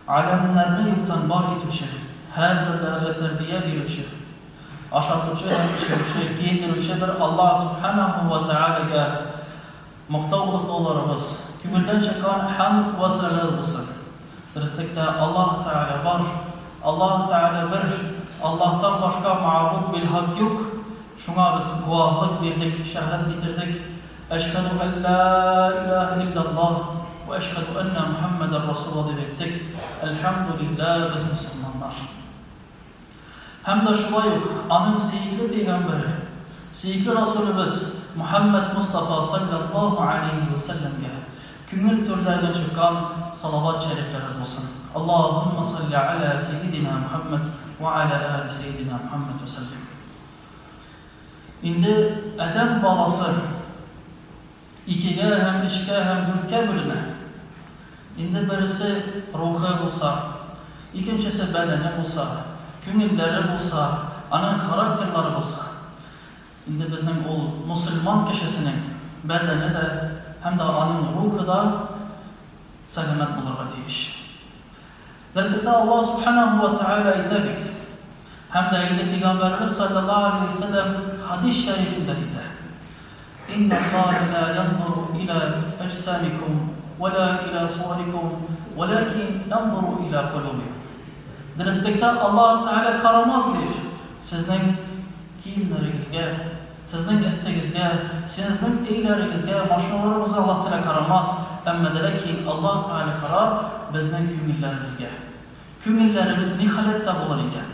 alemlerini yoktan var etmişi, her bir terbiye verilmişi, aşatıcı hem pişirmişi, giyindirmişi bir Allah Subhanahu ve Teala'ya muhtavlık olarımız, kümülden çıkan hamd ve selam olsun. Dersekte Allah Teala var, Allah Teala bir, Allah'tan başka ma'bud bil hak yok. Şuna biz guahlık verdik, şehadet getirdik. Eşhedü en la ilahe illallah ve eşhedü enne Muhammeden Resulullah demektik. Elhamdülillah biz Müslümanlar. Hem de şuna yok, anın seyitli peygamberi, seyitli Resulümüz Muhammed Mustafa sallallahu aleyhi ve sellem'e küngül türlerden çıkan salavat şerifleri olsun. Allahümme salli ala seyyidina Muhammed ve ala ali seyyidina Muhammed ve sellem. İndi Adem balası ikiye hem işke hem dörtke bölüne. İndi birisi ruhu olsa, ikincisi bedeni olsa, küngülleri olsa, anın karakterleri olsa. İndi bizim o Müslüman kişisinin bedeni de hem de anın ruhu da selamet bulurga deyiş. Dersekte Allah Subhanahu ve Teala itaat etti. Hem de indi Peygamberimiz sallallahu aleyhi ve sellem hadis-i şerifinde idi. İnne Allahe la yanzuru ila ecsamikum ve la ila suarikum velakin yanzuru ila kulubikum. Dersekte Allah Teala karamaz deyir. Sizin kiyimlerinizge, sizin istegizge, sizin eylerinizge, maşinalarımıza Allah Teala karamaz. Ama de ki Allah Teala karar bizden küngüllerimizge. Küngüllerimiz ne halette bulur iken.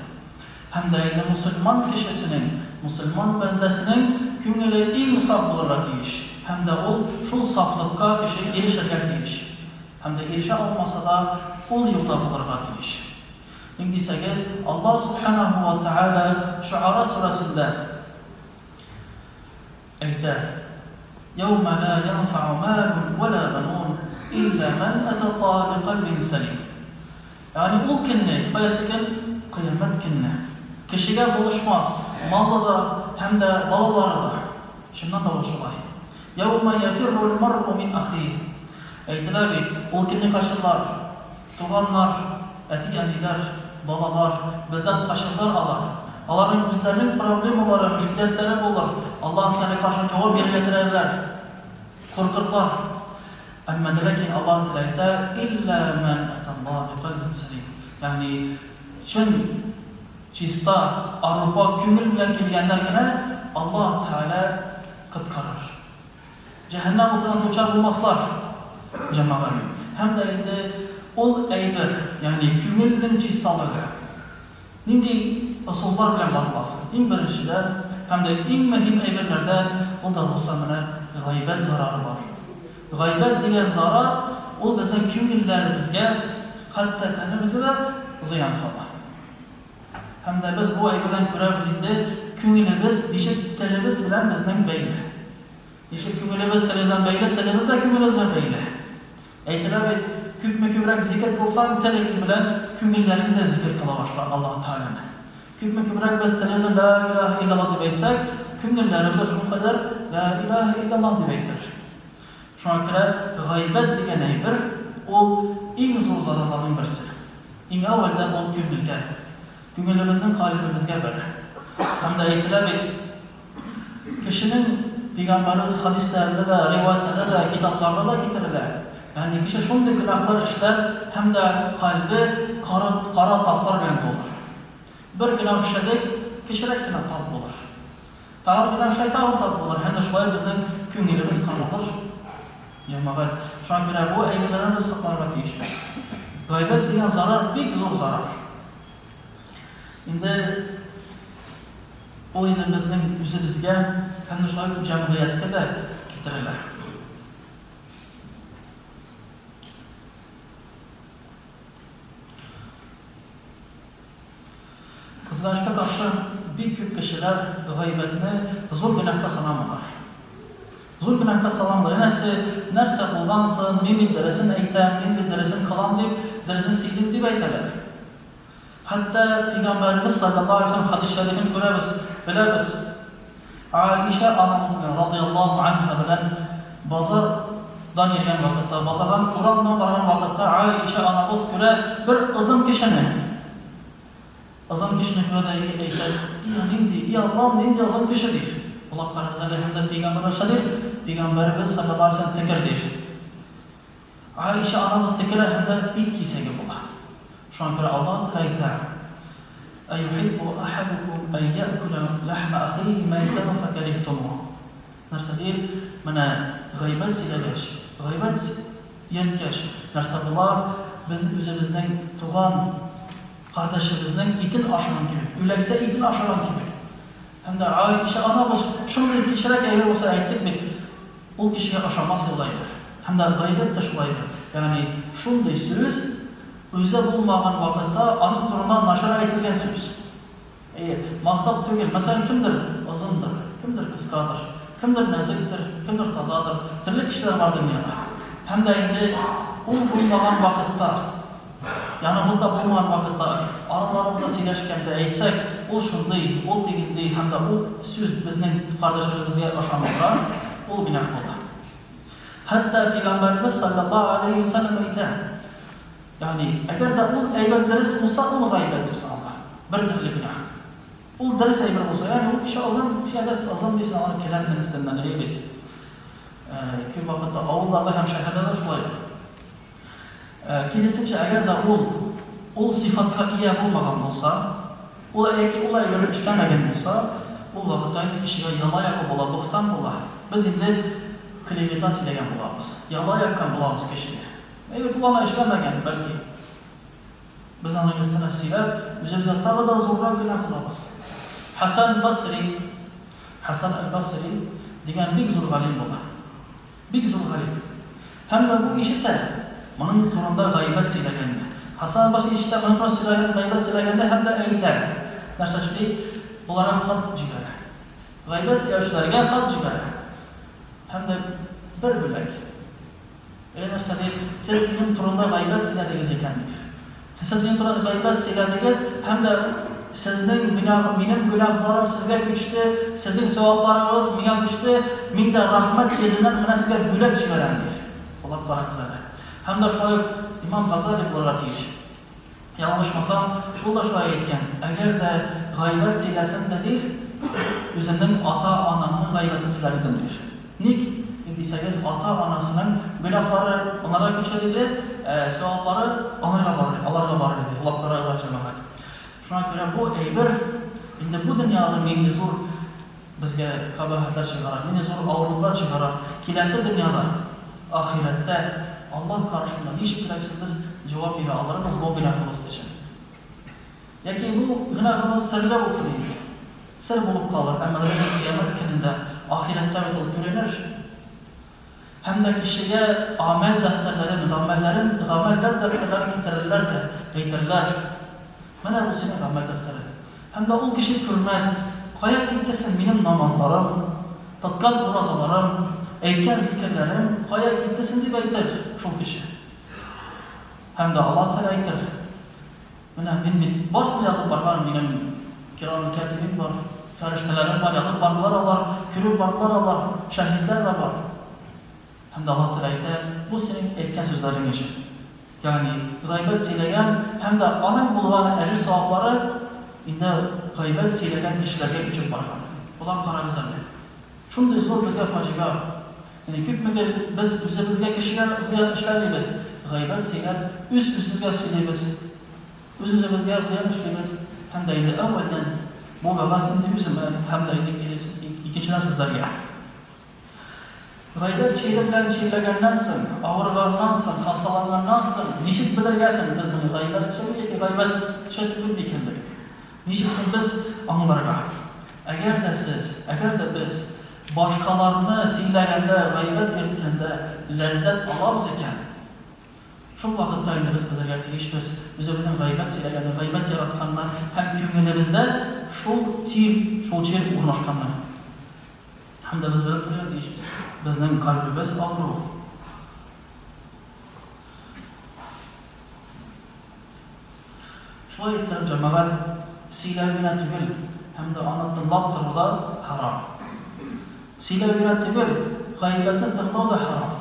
Hem de yine Müslüman kişisinin, Müslüman bendesinin küngülü ilmi saf bulurlar deyiş. Hem de o şul saflıkka kişi erişirken deyiş. Hem de erişe olmasa da ol yolda bulurlar deyiş. İndiyseniz Allah Subhanahu ve Teala Şuara suresinde eyler. يَوْمَ لَا يَنْفَعُ مَالٌ وَلَا بَنُونَ إِلَّا مَنْ أَتَى اللّٰهَ بِقَلْبٍ سَلِيمٍ. Yani o günü, bayasıken kıyamet günü. Kişiye buluşmaz, mallı da hem de balaları da. Şimdiden da buluşulay. يَوْمَ يَفِرُّ الْمَرْءُ مِنْ أَخِيهِ. Eytiler ki, o günü kaçırlar, tuğanlar, etiyaniler, balalar, bizden kaçırlar alar. Onların bizlerin problemleri, müşkületleri olur. Allah Teala karşı cevap getirirler. Korkurlar. Ama diyor ki Allah Teala illa men atallah bi kalbin selim. Yani çün çista arpa küngül bilen kelgenler gene Allah Teala kıtkarır. Cehennem oturan uçar bulmazlar cemaat. Hem de indi ol eyber yani küngülün çistalığı. Nindi usullar bilen bakmasın. En birincide hem de en mühim eyberlerde o da olsa bana gaybet zararı var. Gaybet diyen zarar o bizim küngüllerimizge hatta kendimize de ziyan salar. Hem de biz bu eyberden görevimiz indi küngülümüz dişik telimiz bilen bizden beyli. Dişik küngülümüz televizyon beyli, telimiz de küngülümüzden beyli. Eytiler ve kübme kübrek zikir kılsan televizyon bilen küngüllerini de zikir kıla başlar Allah-u Teala'nın. Kübme kübrek biz televizyon la ilahe illallah demeysek küngüllerimiz bu kadar la ilahe illallah demektir. Şu an kere gaybet diyen eyber o en zor zararların birisi. En evvelden o küngülge. Küngülümüzün kalbimizge böyle. Hem de eytiler ve kişinin Peygamberimiz hadislerinde de, rivayetlerinde de, kitaplarda da getirilir. Yani kişi şunday günahlar işler hem de kalbi kara tatlar bilen dolur. Bir günah işledik, kişilik günah tat olur. Tağır günah şey tağır tat olur. Hem de şöyle bizim küngülümüz kanalır. Yamavet. Şu an bir bu eylelerimiz sıklarına değişir. Gaybet diyen zarar, bir zor zarar. Şimdi o ilimizin yüzü bizge hem de şöyle cemiyette de getirilir. Kızlaşka karşı büyük kişiler gaybetini zor günahka salamırlar. Zor günahka salamırlar. Nerse bulgansın, min bildiresin eytem, min bildiresin kalan deyip, deresin sildim deyip eyteler. Hatta Peygamberimiz sallallahu aleyhi ve sellem hadis-i şerifini biliriz. Aişe anamız radıyallahu anh'a bilen bazardan yegen vakitte, bazardan Kur'an'dan varan vakitte Aişe anamız göre bir ızım kişini gördüğü eyler, ya Allah'ım nindi ızım kişidir. Kulaklarımıza lehimde Peygamber Efendimiz Peygamberimiz sallallahu aleyhi ve sellem tekirdir. Ayşe anamız tekirer hem de ilk kiseye bular. Şu an göre Allah ayetler. اَيُحِبُّ أَحَدُكُمْ اَنْ يَأْكُلَ لَحْمَ أَخِيهِ مَيْتًا فَكَرِهْتُمُوهُ. Narsa değil, mana gıybet silegeç, gıybet yengeç. Narsa bular bizim üzümüzden tuğan kardeşimizden itin aşılan gibi, ülekse itin aşılan gibi. Hem de Ayşe anamız şunun kişiler eğer olsa ayettik bit, o kişiye aşamaz olaydır. Hem de gıybet de şulaydır. Yani şunday söz, özü bulmağın vakitte anın turundan naşara etilgen söz. Maqtab tügel, mesela kimdir? Azındır, kimdir kıskadır, kimdir naziktir, kimdir tazadır. Türlü kişiler var dünyada. Hem de indi ol bulmağın vakitte, yanımızda bulmağın vakitte, aralarımızda sileşkende eğitsek, o şunday, o tegindi, hem de o söz bizden kardeşlerimizge aşamasa, o günah olur. Hatta Peygamberimiz sallallahu aleyhi ve sellem ayetler. Yani eğer de o eyber ders olsa, o gaybettir sana. Bir türlü günah. O ders eyber olsa, yani o kişi azam bir sana kilersin istenden eybet. Ki vakitte avullarda hem şehirlerde şulaydır. Kilesince eğer de o sıfatka iyi bulmadan olsa, o eyber işlemegen olsa, o vakitte kişiye yala yakıp ola, buhtan ola. Biz indi kleveta silegen bulamız. Yala yakkan bulamız kişiye. Evet, o ana işlemegen belki. Biz anlayıştığına silep, üzerinde tabi da zorla günah bulamız. Hasan el-Basri degan big zo'r g'alim bo'ldi. Big zo'r g'alim. Hamda bu ishida uning turunda g'aybat siylaganda. Hasan al-Basri ishida uning turunda g'aybat siylaganda hamda aytar. Nashashli ularga xat jibara. G'aybat siylovchilarga xat jibara. Hamda bir bo'lak. Narsa deb, siz uning turunda g'aybat siyladingiz ekanligi. Siz uning turunda g'aybat siyladingiz hamda sizning mening gunohlarim sizga kuchli, sizning savoblaringiz menga kuchli, menda rahmat kezidan mana sizga bo'lak chiqaradi. Alloh barakazada. Hamda shoir Imom G'azali bo'ladilar. Yanlışmasam, bu da şöyle aytgan. Agarda g'aybat siylasin dedi, o'zining ota-onamning g'aybatini silardim der. Nik desangiz, ota-onasining gunohlari onlarga kuchli, savoblari onlarga boradi, Allohga boradi. Alloh barakazada. Şuna göre bu eyber, indi bu dünyada meni zo'r bizga qabahatlar chiqaradi, meni zo'r og'riqlar chiqaradi. Kelasi dunyoda, oxiratda Alloh qarshısında nish bilaksiz biz javob bera olamiz bu gunohimiz uchun. Yoki bu gunohimiz sirda bo'lsin deydi. Sir bo'lib qolar, ammo qiyomat kunida oxiratda o'tib ko'rinar. Hamda kishiga amel daftarlari, amallar daftarlarini keltirirlar. Mana bu senin amel defteri. Hem de o kişi görmez. Kaya gittesin benim namazlarım, tatkan urazalarım, eyken zikirlerim, kaya gittesin diye aytır şu kişi. Hem de Allah Teala aytır. Mana benim varsın yazıp barlar benim kiram katibim var, feriştelerim var, yazıp barlar Allah, külüp barlar Allah, şehitler de var. Hem de Allah Teala aytır. Bu senin eyken sözlerin için. Yani g'aybat siylagan hamda ona bo'lgan ajr savobları indi g'aybat siylagan kishilarga uchib borgan. Bular qarangizlar. Shunday zo'r bizga fojia. Yani ko'pmagir biz o'zimizga kishilar bizga ishlaymiz. G'aybat siylab o'z-o'zimizga siylaymiz. O'z-o'zimizga ziyon ishlaymiz. Hamda endi avvaldan bu babasini o'zimga hamda ikkinchidan sizlarga g'aybat çiğlagandan so'ng, og'rigandan so'ng, hastalangandan so'ng nishik bildirgansiz biz buni g'aybat chekib ekandir. Nishiksin biz anglarga. Agarda biz boshqalarni siylaganda, g'aybat etganda lazzat olamiz ekan, shu vaqtda biz bildirga tegishmiz. O'zimizning g'aybat siylaganda, g'aybat yaratgandan ham ko'nglimizda shu chir o'rnashgandan hamda biz bilib turibmiz. Bizning qalbimiz og'riq. Shunday aytib jamoat siylagina tugul hamda uni tinglab turishda harom. Siylagina tugul g'aybatni tinglashda harom.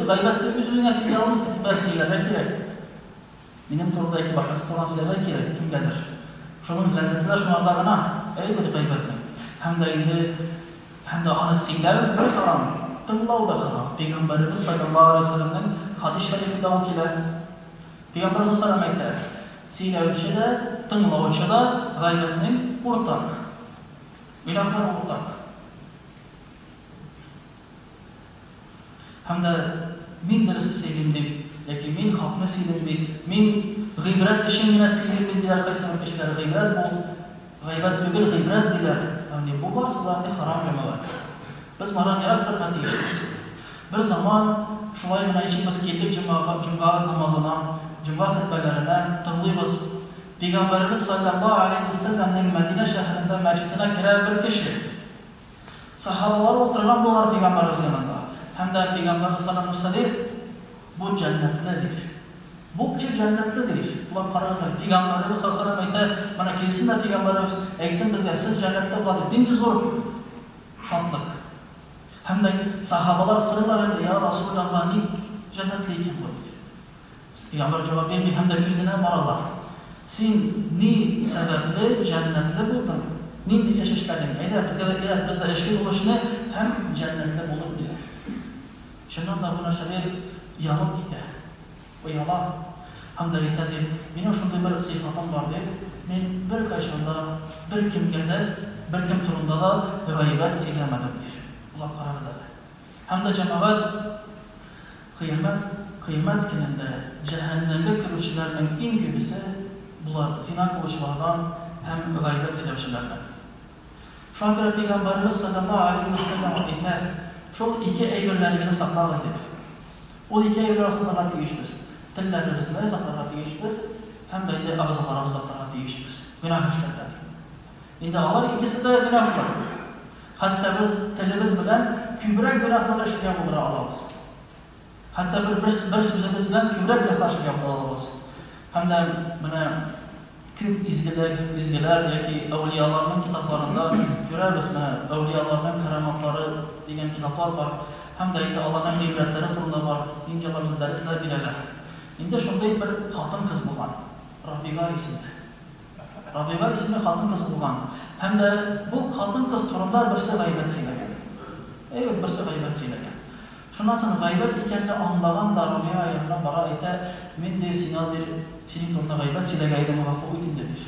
G'aybatni o'zingizga siylamiz, bir siylada kerak. Benim turdaki başka restoranlar kerak kimgadir. Şunun lezzetiler şunlarda gına bir gıybetni. Hem de ana singler bir haram. Tınlav da haram. Peygamberimiz sallallahu aleyhi ve sellem'nin hadis-i şerifinde o kiler. Peygamberimiz sallallahu aleyhi ve sellem siylevçi de tınlavçı da gıybetinin ortak. Günahlar ortak. Hem de min dersi sevindik. Yaki min hakma sevindik. Min gıybet işimine sevindik diler. Kaysanın kişiler gıybet bu. Gıybet tübül gıybet diler. Yani bu bahsılarda haram yeme var. Biz maran yaraktır katıyışız. Bir zaman şulay buna için biz keldik cuma namazına, cuma hutbelerine tınlıyız. Peygamberimiz sallallahu aleyhi ve sellem'nin Medine şehrinde mescidine girer bir kişi. Sahabalar oturan bunlar Peygamberimiz yanında. Hem de Peygamberimiz sallallahu aleyhi ve sellem bu cennetlidir. Bu kişi cennetlidir. Ulan kararızlar. Peygamberimiz sallallahu aleyhi ve sellem bana kelsin de Peygamberimiz eksin bize siz cennette oladır. Birinci zor şantlık. Hem de sahabalar sırlarında ya Resulullah ni cennetli kim bu? Peygamber cevap vermiyor hem de yüzüne baralar. Sen ni sebeple cennetli buldun. Ni yaşaşladın. Eğer bizde eşkil oluşunu hem cennetli bulup bilir. Şundan da buna şöyle yanıp gider. O yala hem de yeterli. Benim şunda bir sıfatım vardı. Ben bir kaşında, bir kim turunda da gıybet seylemedim diyor. Allah kararıdır. Hem de cemaat kıyamet gününde cehenneme kırıcılarının en köbüsü bunlar zina kılıçlardan hem gıybet silahçılardan. Şu an göre Peygamberimiz sallallahu aleyhi ve sellem yeter. Çok iki eybirlerini saklarız dedi. O iki eybir arasında rahat geçmiş. Tillerimizi saklar geçmiş. Hem de ağızlarımızı saklar geçmiş. Günah işlerler. Şimdi ağır ikisi de günah var. Hatta biz telimiz bilen kübrek günahlarla şirket olarak alırız. Hatta bir sözümüz bilen kübrek günahlarla şirket olarak alırız. Hem de buna küp izgiler yaki evliyaların kitaplarında görürüz. Evliyaların keramatları diyen kitaplar var. Hem de Allah'ın ibretleri turunda var. İncelerinde dersler bileler. Şimdi şunda bir hatun kız bulan. Rabiga isimli. Rabiga isimli hatun kız bulan. Hem de bu hatun kız turunda birisi gıybet silegen. Evet, birisi gıybet silegen. Şundan sonra gıybet ikenli anlayan da Rabiga ayağına bara ite min de senin turunda gıybet silegeydim gafu itin dedir.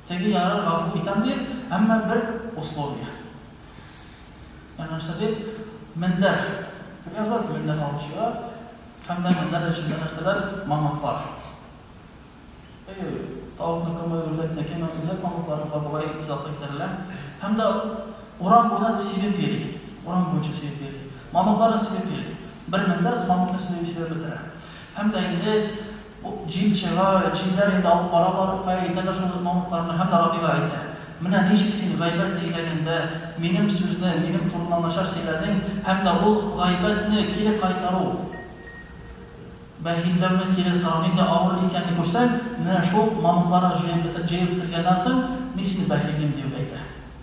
Tegi yarar gafu itemdir ama bir uslubiya. Yani işte minder. Biraz var ki minder alışıyor. Hem de minder içinde nesneler mamaklar. Tavuklu kama öğretine kenar öğret mamukları babaya kitapta giterilen. Hem de oran boyunca sivip verir. Oran boyunca sivip verir. Mamuklarla sivip verir. Bir minder mamukla sivip bitirir. Hem de indi ciller indi alıp baralar kaya iterler şu mamuklarını hem de Rabiga iter. Mına neşiksini gıybet seylerinde benim sözüne, benim turunlanlaşar seylerden hem de bu gıybetini kiri kaytarı bahillerine kiri sağlayın da ağır ikenini görsen ne şu mamuklara ceyip bitirgenden sonra nesini bahilim diyor beyde.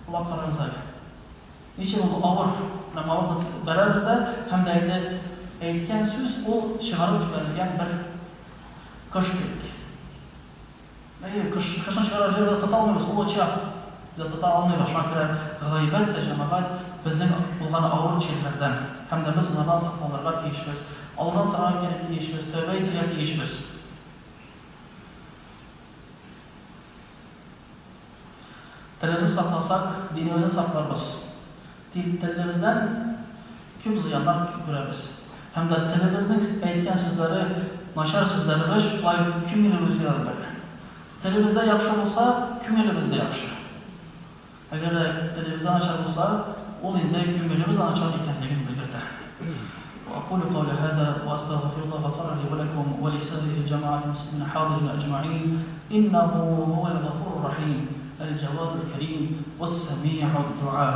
Allah kararınıza gel. Niçin o ağır mamuk veririz de hem de eytken söz o çıkarıp çıkarılgen bir kış gibi. Kışın çıkarıcı da tutalmıyoruz, o çıkar. Biz tuta almıyoruz. Şu an gıybet de cemaat bizim bulgan ağır şeylerden. Hem de biz bunlardan saklanırlar değişmez. Allah'tan sana gelip değişmez, tövbe etiler değişmez. Telimizi saklasak, dinimizi saklarız. Telimizden tüm ziyanlar görürüz. Hem de telimizin eytken sözleri, naşar sözleri küm elimizi yazılır. Telimizde yakşı olsa, küm elimizde yakşı. Eğer telimizden açar olsa, o inde küm elimiz açar ikenliğini bildirdi. وأقول قولي هذا وأستغفر الله غفر لي ولكم ولسائر الجماعة المسلمين حاضرين أجمعين إنه هو الغفور الرحيم الجواد الكريم والسميع الدعاء